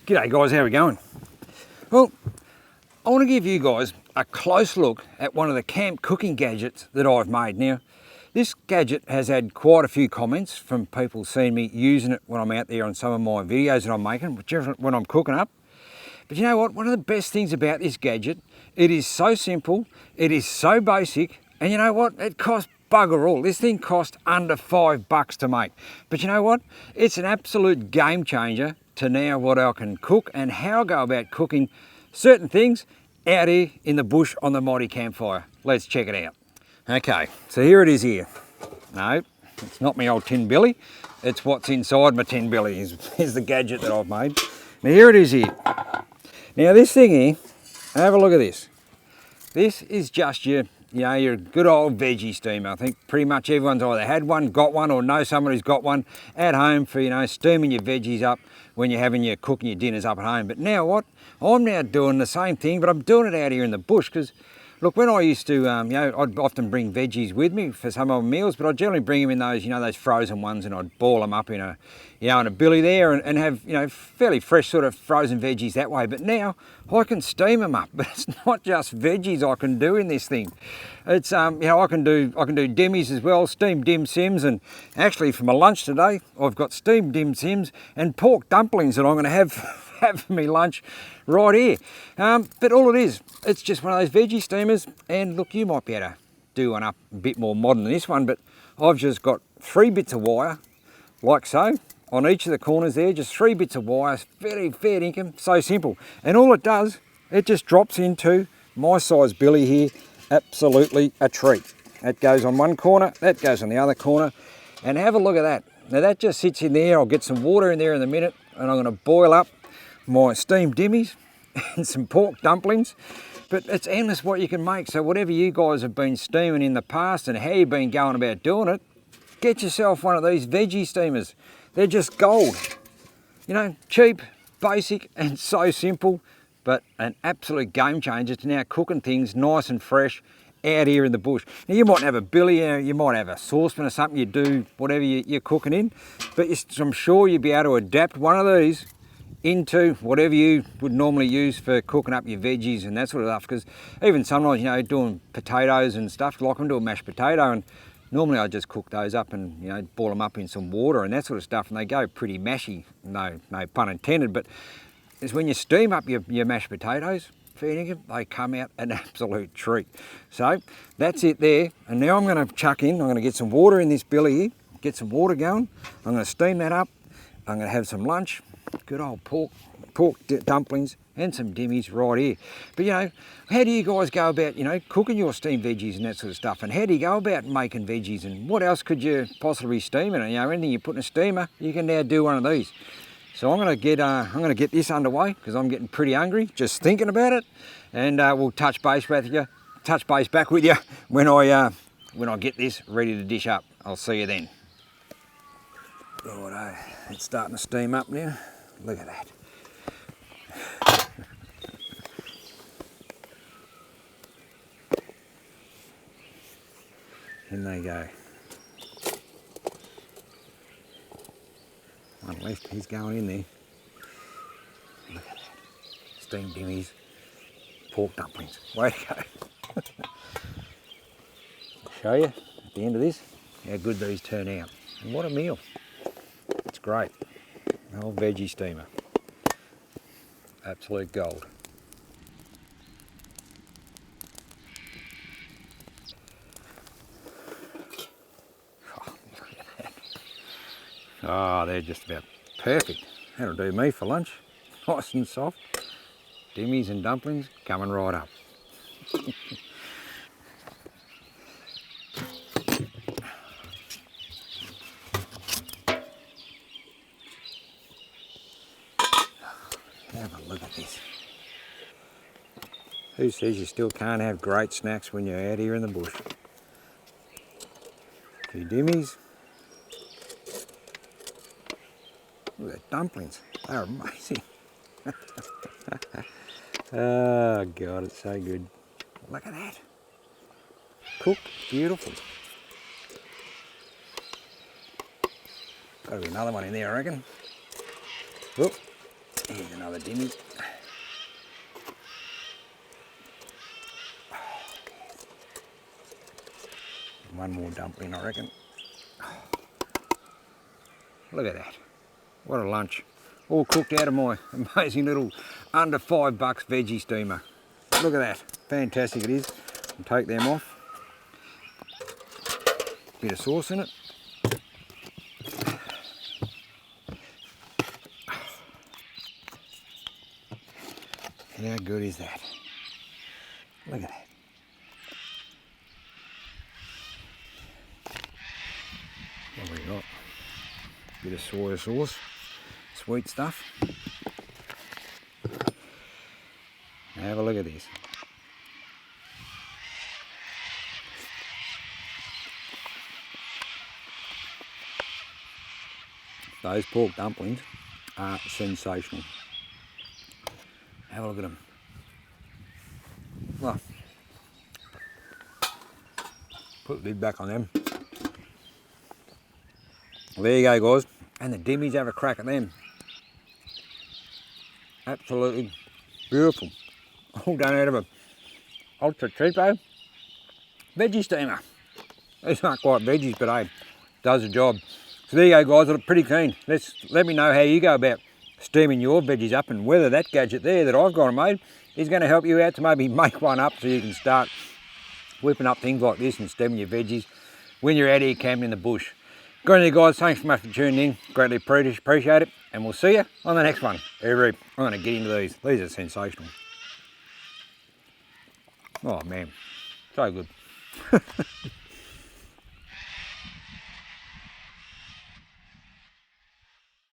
G'day guys, how we going? Well, I want to give you guys a close look at one of the camp cooking gadgets that I've made. Now, this gadget has had quite a few comments from people seeing me using it when I'm out there on some of my videos that I'm making, whichever when I'm cooking up. But you know what? One of the best things about this gadget, it is so simple, it is so basic, and you know what? It costs bugger all. This thing cost under $5 to make. But you know what? It's an absolute game changer to now what I can cook and how I go about cooking certain things out here in the bush on the mighty campfire. Let's check it out. Okay, so here it is here. No, it's not my old tin billy. It's what's inside my tin billy is the gadget that I've made. Now here it is here. Now this thing here, have a look at this. This is just your good old veggie steamer. I think pretty much everyone's either had one, got one, or know someone who's got one at home for, steaming your veggies up when you're cooking your dinners up at home. But now what? I'm now doing the same thing, but I'm doing it out here in the bush because, look, when I used to, I'd often bring veggies with me for some of my meals, but I'd generally bring them in those, those frozen ones, and I'd boil them up in a, in a billy there and have, fairly fresh sort of frozen veggies that way. But now I can steam them up, but it's not just veggies I can do in this thing. It's, I can do dimmies as well, steamed dim sims, and actually for my lunch today, I've got steamed dim sims and pork dumplings that I'm going to have for me lunch right here. But all it is, it's just one of those veggie steamers, and look, you might be able to do one up a bit more modern than this one, but I've just got 3 bits of wire, like so, on each of the corners there, just 3 bits of wire, fair dinkum, so simple. And all it does, it just drops into my size billy here, absolutely a treat. That goes on one corner, that goes on the other corner, and have a look at that. Now that just sits in there. I'll get some water in there in a minute, and I'm going to boil up my steamed dimmies and some pork dumplings. But it's endless what you can make. So whatever you guys have been steaming in the past and how you've been going about doing it, get yourself one of these veggie steamers. They're just gold. Cheap, basic, and so simple, but an absolute game changer to now cooking things nice and fresh out here in the bush. Now you might have a billy, you might have a saucepan or something you do whatever you're cooking in, but I'm sure you'll be able to adapt one of these into whatever you would normally use for cooking up your veggies and that sort of stuff. Because even sometimes, doing potatoes and stuff, like I'm doing mashed potato, and normally I just cook those up and boil them up in some water and that sort of stuff, and they go pretty mashy, no pun intended. But it's when you steam up your mashed potatoes, they come out an absolute treat. So that's it there. And now I'm going to chuck in, I'm going to get some water in this billy here, get some water going. I'm going to steam that up. I'm going to have some lunch, good old pork dumplings and some dimmies right here. But how do you guys go about cooking your steamed veggies and that sort of stuff? And how do you go about making veggies? And what else could you possibly steam in? Anything you put in a steamer, you can now do one of these. So I'm going to get this underway because I'm getting pretty hungry just thinking about it, and we'll touch base back with you when I get this ready to dish up. I'll see you then. Righto, it's starting to steam up now. Look at that. In they go. One left, he's going in there. Look at that. Steamed dimmies, pork dumplings. Way to go. I'll show you at the end of this how good these turn out. And what a meal. It's great. An old veggie steamer. Absolute gold. Oh, look at that. Oh, they're just about perfect. That'll do me for lunch. Nice and soft. Dimmies and dumplings coming right up. Have a look at this. Who says you still can't have great snacks when you're out here in the bush? A few dimmies. Look at the dumplings. They're amazing. Oh God, it's so good. Look at that. Cooked, beautiful. Got to be another one in there, I reckon. Whoop. Here's another dimmy. One more dumpling, I reckon. Look at that. What a lunch. All cooked out of my amazing little under $5 veggie steamer. Look at that. Fantastic it is. And take them off. Bit of sauce in it. How good is that? Look at that. What have we got? Bit of soy sauce, sweet stuff. Now have a look at this. Those pork dumplings are sensational. Have a look at them. Well, put the lid back on them. Well, there you go, guys. And the dimmies, have a crack at them. Absolutely beautiful. All done out of a ultra cheapo veggie steamer. These aren't quite veggies, but hey, does the job. So there you go, guys. I look pretty keen. Let me know how you go about steaming your veggies up, and whether that gadget there that I've got and made is going to help you out to maybe make one up so you can start whipping up things like this and steaming your veggies when you're out here camping in the bush. Good on you guys, thanks so much for tuning in, greatly appreciate it, and we'll see you on the next one. I'm going to get into these are sensational. Oh man, so good.